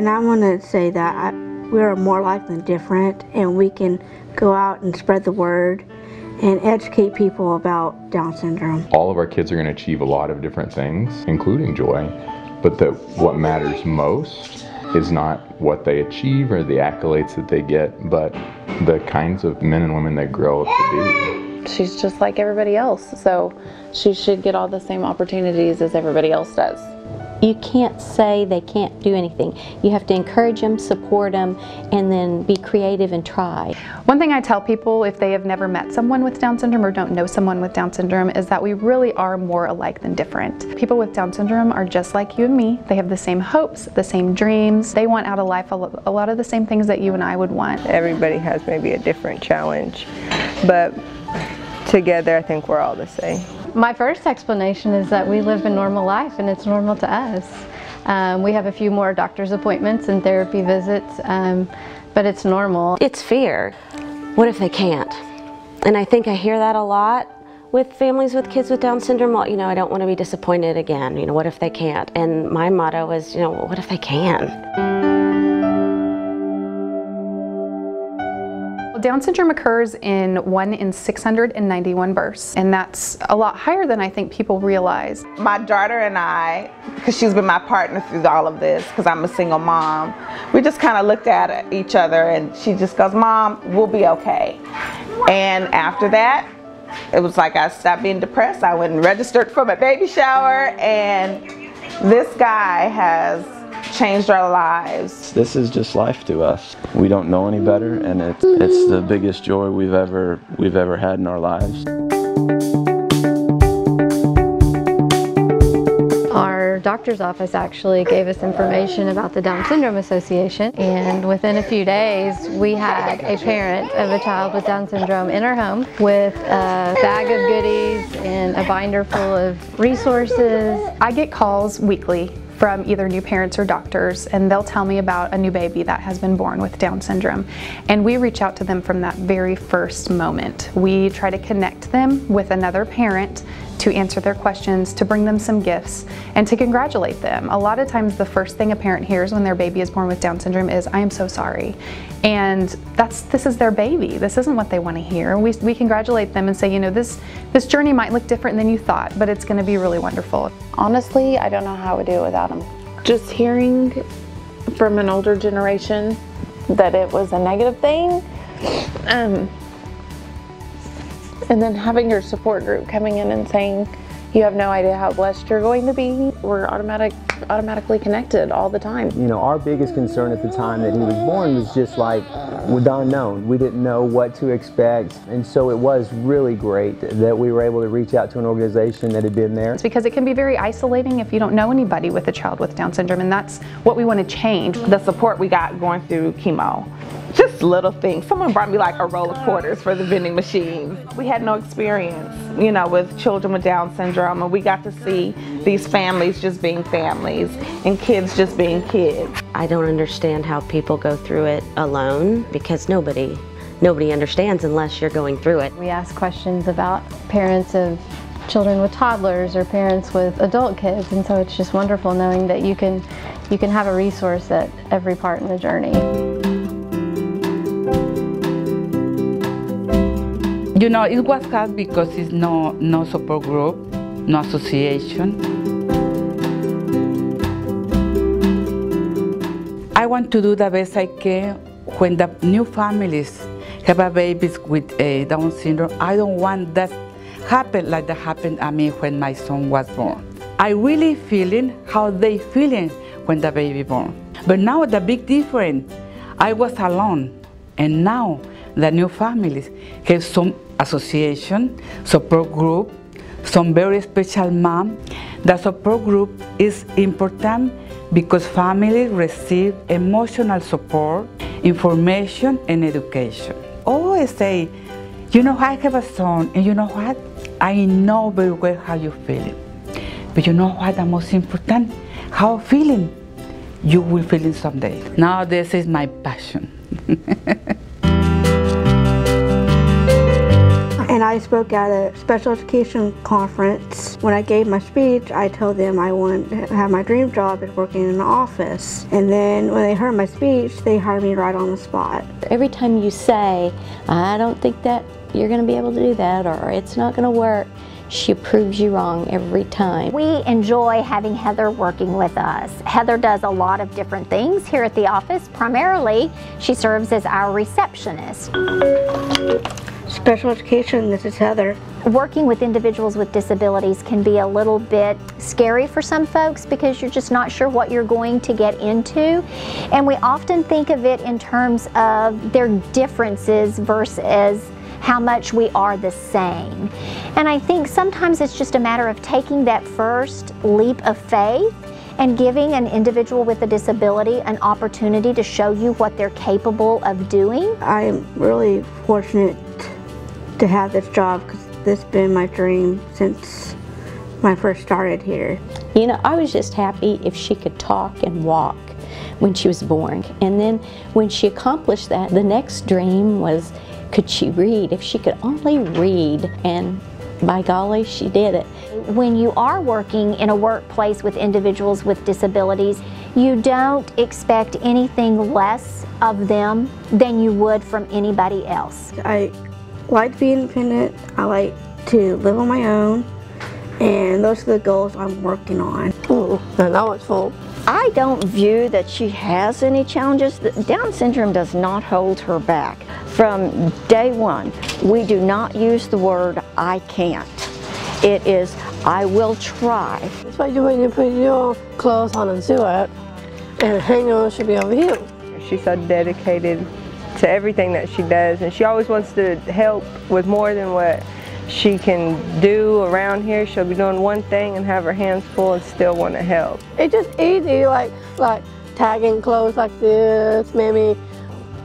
And I want to say that we are more alike than different, and we can go out and spread the word and educate people about Down syndrome. All of our kids are going to achieve a lot of different things, including joy, but what matters most is not what they achieve or the accolades that they get, but the kinds of men and women they grow up to be. She's just like everybody else, so she should get all the same opportunities as everybody else does. You can't say they can't do anything. You have to encourage them, support them, and then be creative and try. One thing I tell people if they have never met someone with Down syndrome or don't know someone with Down syndrome is that we really are more alike than different. People with Down syndrome are just like you and me. They have the same hopes, the same dreams. They want out of life a lot of the same things that you and I would want. Everybody has maybe a different challenge, but together I think we're all the same. My first explanation is that we live a normal life and it's normal to us. We have a few more doctor's appointments and therapy visits, but it's normal. It's fear. What if they can't? And I think I hear that a lot with families with kids with Down syndrome. Well, you know, I don't want to be disappointed again. You know, what if they can't? And my motto is, you know, what if they can? Down syndrome occurs in 1 in 691 births, and that's a lot higher than I think people realize. My daughter and I, because she's been my partner through all of this, because I'm a single mom, we just kind of looked at each other and she just goes, "Mom, we'll be okay." And after that, it was like I stopped being depressed. I went and registered for my baby shower, and this guy has changed our lives. This is just life to us. We don't know any better, and it's the biggest joy we've ever had in our lives. Our doctor's office actually gave us information about the Down Syndrome Association, and within a few days we had a parent of a child with Down syndrome in our home with a bag of goodies and a binder full of resources. I get calls weekly from either new parents or doctors, and they'll tell me about a new baby that has been born with Down syndrome. And we reach out to them from that very first moment. We try to connect them with another parent to answer their questions, to bring them some gifts, and to congratulate them. A lot of times the first thing a parent hears when their baby is born with Down syndrome is, "I am so sorry." And this is their baby. This isn't what they want to hear. We congratulate them and say, you know, this journey might look different than you thought, but it's going to be really wonderful. Honestly, I don't know how I would do it without them. Just hearing from an older generation that it was a negative thing, and then having your support group coming in and saying, you have no idea how blessed you're going to be. We're automatically connected all the time. You know, our biggest concern at the time that he was born was just like with the unknown. We didn't know what to expect, and so it was really great that we were able to reach out to an organization that had been there. It's because it can be very isolating if you don't know anybody with a child with Down syndrome, and that's what we want to change. The support we got going through chemo, just little things. Someone brought me like a roll of quarters for the vending machines. We had no experience, you know, with children with Down syndrome, and we got to see these families just being families and kids just being kids. I don't understand how people go through it alone, because nobody understands unless you're going through it. We ask questions about parents of children with toddlers or parents with adult kids, and so it's just wonderful knowing that you can have a resource at every part in the journey. You know, it was hard because it's no support group, no association. I want to do the best I can when the new families have a babies with Down syndrome. I don't want that happen like that happened to me when my son was born. I really feeling how they feeling when the baby born. But now the big difference, I was alone, and now the new families have some association, support group, some very special mom. The support group is important because families receive emotional support, information, and education. Always say, you know, I have a son, and you know what? I know very well how you're feeling. But you know what? The most important, how feeling you will feel it someday. Now this is my passion. And I spoke at a special education conference. When I gave my speech, I told them I wanted to have my dream job is working in an office. And then when they heard my speech, they hired me right on the spot. Every time you say, I don't think that you're going to be able to do that, or it's not going to work, she proves you wrong every time. We enjoy having Heather working with us. Heather does a lot of different things here at the office. Primarily, she serves as our receptionist. Special education, this is Heather. Working with individuals with disabilities can be a little bit scary for some folks because you're just not sure what you're going to get into. And we often think of it in terms of their differences versus how much we are the same. And I think sometimes it's just a matter of taking that first leap of faith and giving an individual with a disability an opportunity to show you what they're capable of doing. I'm really fortunate to have this job because this has been my dream since when I first started here. You know, I was just happy if she could talk and walk when she was born. And then when she accomplished that, the next dream was, could she read? If she could only read, and by golly, she did it. When you are working in a workplace with individuals with disabilities, you don't expect anything less of them than you would from anybody else. I like to be independent, I like to live on my own, and those are the goals I'm working on. Ooh, and now it's full. I don't view that she has any challenges. Down syndrome does not hold her back. From day one, we do not use the word I can't. It is I will try. That's why when you put your clothes on and sew it, and hang on should be over here. She's so dedicated to everything that she does, and she always wants to help with more than what she can do around here. She'll be doing one thing and have her hands full and still want to help. It's just easy, like tagging clothes like this, maybe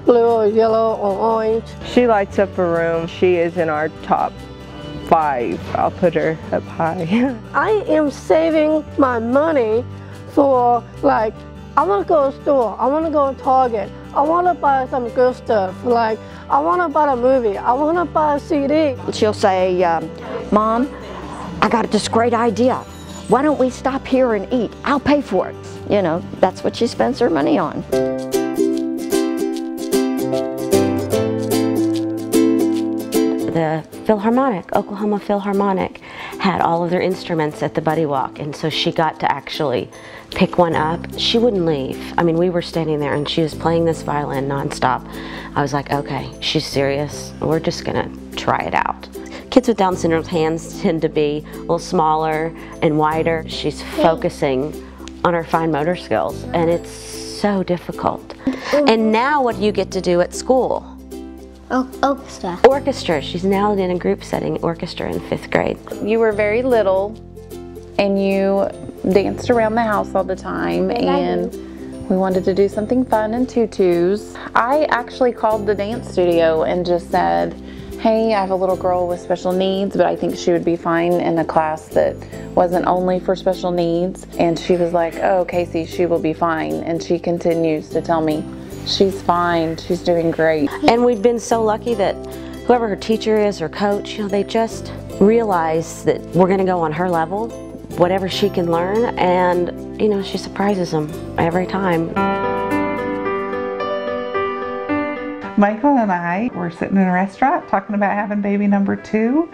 blue or yellow or orange. She lights up her room. She is in our top 5. I'll put her up high. I am saving my money for, like, I want to go to a store, I want to go to Target, I want to buy some good stuff, like I want to buy a movie, I want to buy a CD. She'll say, Mom, I got this great idea. Why don't we stop here and eat? I'll pay for it. You know, that's what she spends her money on. The Philharmonic, Oklahoma Philharmonic, had all of their instruments at the Buddy Walk, and so she got to actually pick one up. She wouldn't leave. I mean, we were standing there and she was playing this violin nonstop. I was like, okay, she's serious. We're just gonna try it out. Kids with Down syndrome's hands tend to be a little smaller and wider. She's focusing on her fine motor skills, and it's so difficult. And now what do you get to do at school? Orchestra. Orchestra. She's now in a group setting orchestra in 5th grade. You were very little and you danced around the house all the time, and we wanted to do something fun in tutus. I actually called the dance studio and just said, hey, I have a little girl with special needs, but I think she would be fine in a class that wasn't only for special needs. And she was like, oh, Casey, she will be fine. And she continues to tell me, she's fine, she's doing great. And we've been so lucky that whoever her teacher is or coach, you know, they just realize that we're gonna go on her level, whatever she can learn, and you know, she surprises them every time. Michael and I were sitting in a restaurant talking about having baby number 2.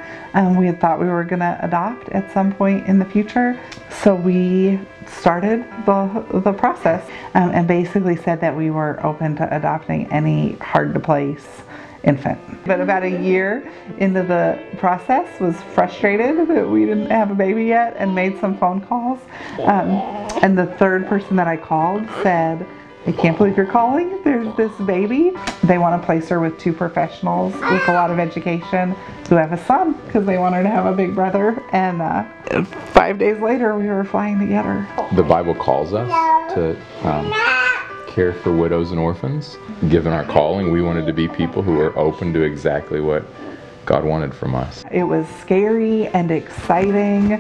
We had thought we were gonna adopt at some point in the future, so we started the process and basically said that we were open to adopting any hard to place infant. But about a year into the process, was frustrated that we didn't have a baby yet and made some phone calls. And the third person that I called said, I can't believe you're calling, there's this baby. They want to place her with 2 professionals with a lot of education who have a son because they want her to have a big brother. And 5 days later, we were flying to get her. The Bible calls us to care for widows and orphans. Given our calling, we wanted to be people who were open to exactly what God wanted from us. It was scary and exciting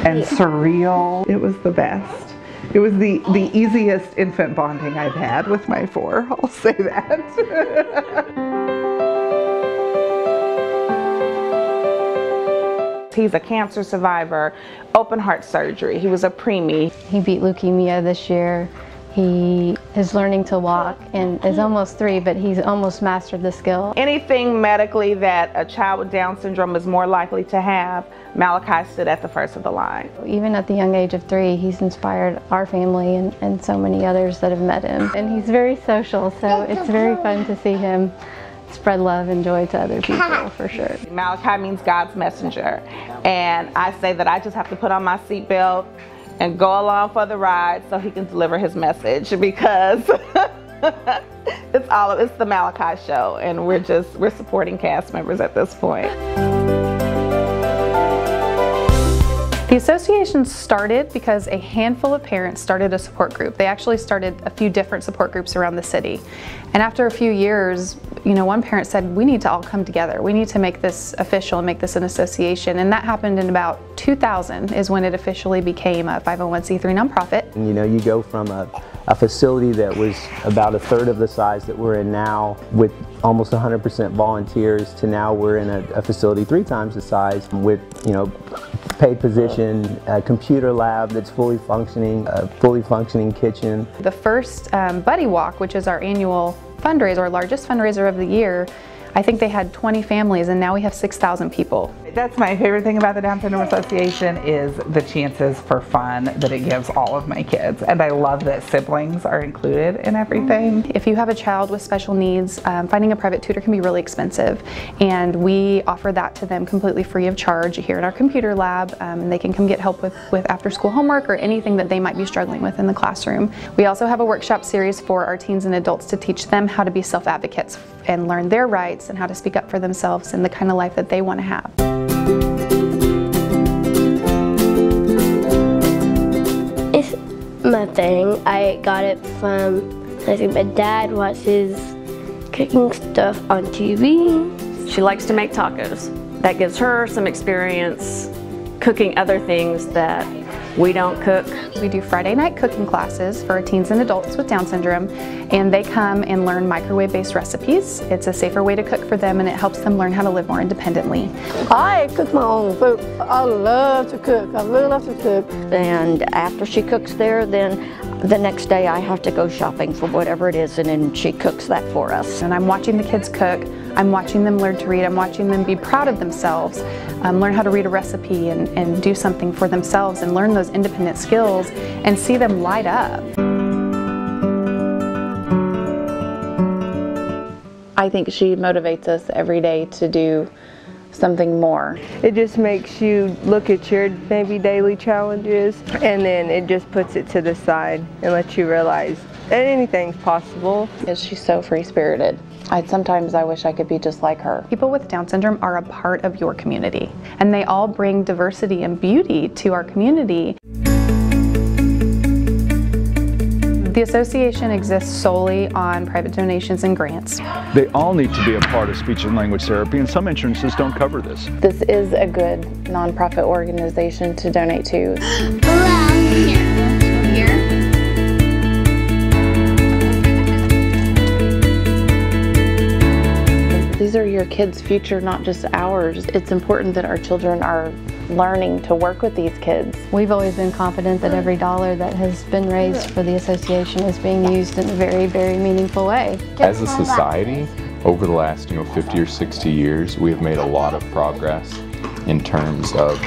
and surreal. It was the best. It was the easiest infant bonding I've had with my 4, I'll say that. He's a cancer survivor, open heart surgery. He was a preemie. He beat leukemia this year. He is learning to walk and is almost 3, but he's almost mastered the skill. Anything medically that a child with Down syndrome is more likely to have, Malachi stood at the first of the line. Even at the young age of 3, he's inspired our family and so many others that have met him. And he's very social, so it's very fun to see him spread love and joy to other people, for sure. Malachi means God's messenger. And I say that I just have to put on my seatbelt and go along for the ride so he can deliver his message, because it's the Malachi show, and we're supporting cast members at this point. The association started because a handful of parents started a support group. They actually started a few different support groups around the city. And after a few years, one parent said, we need to all come together. We need to make this official and make this an association. And that happened in about 2000 is when it officially became a 501c3 nonprofit. And you go from a facility that was about 1/3 of the size that we're in now, with almost 100% volunteers, to now we're in a facility 3 times the size with, paid position, a computer lab that's fully functioning, a fully functioning kitchen. The first Buddy Walk, which is our annual fundraiser, our largest fundraiser of the year, I think they had 20 families, and now we have 6,000 people. That's my favorite thing about the Down Syndrome Association, is the chances for fun that it gives all of my kids. And I love that siblings are included in everything. If you have a child with special needs, finding a private tutor can be really expensive. And we offer that to them completely free of charge here in our computer lab. And they can come get help with after school homework or anything that they might be struggling with in the classroom. We also have a workshop series for our teens and adults to teach them how to be self-advocates and learn their rights and how to speak up for themselves and the kind of life that they want to have. It's my thing. I got it from, I think my dad watches cooking stuff on TV. She likes to make tacos. That gives her some experience cooking other things that we don't cook. We do Friday night cooking classes for teens and adults with Down syndrome, and they come and learn microwave-based recipes. It's a safer way to cook for them, and it helps them learn how to live more independently. I cook my own food. I love to cook. I really love to cook. And after she cooks there, then the next day I have to go shopping for whatever it is, and then she cooks that for us. And I'm watching the kids cook. I'm watching them learn to read. I'm watching them be proud of themselves, learn how to read a recipe and do something for themselves and learn those independent skills and see them light up. I think she motivates us every day to do something more. It just makes you look at your maybe daily challenges, and then it just puts it to the side and lets you realize that anything's possible. She's so free-spirited. Sometimes I wish I could be just like her. People with Down syndrome are a part of your community, and they all bring diversity and beauty to our community. The association exists solely on private donations and grants. They all need to be a part of speech and language therapy, and some insurances don't cover this. This is a good nonprofit organization to donate to. These are your kids' future, not just ours. It's important that our children are learning to work with these kids. We've always been confident that every dollar that has been raised for the association is being used in a very, very meaningful way. As a society, over the last 50 or 60 years, we have made a lot of progress in terms of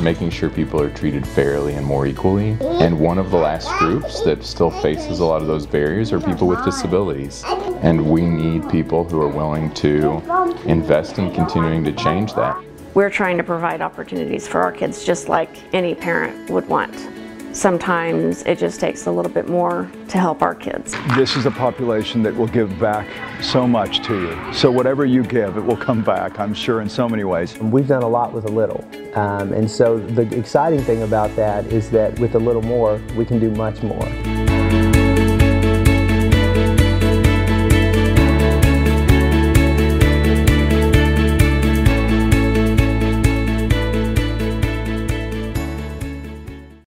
making sure people are treated fairly and more equally. And one of the last groups that still faces a lot of those barriers are people with disabilities. And we need people who are willing to invest in continuing to change that. We're trying to provide opportunities for our kids just like any parent would want. Sometimes it just takes a little bit more to help our kids. This is a population that will give back so much to you. So whatever you give, it will come back, I'm sure, in so many ways. We've done a lot with a little. And so the exciting thing about that is that with a little more, we can do much more.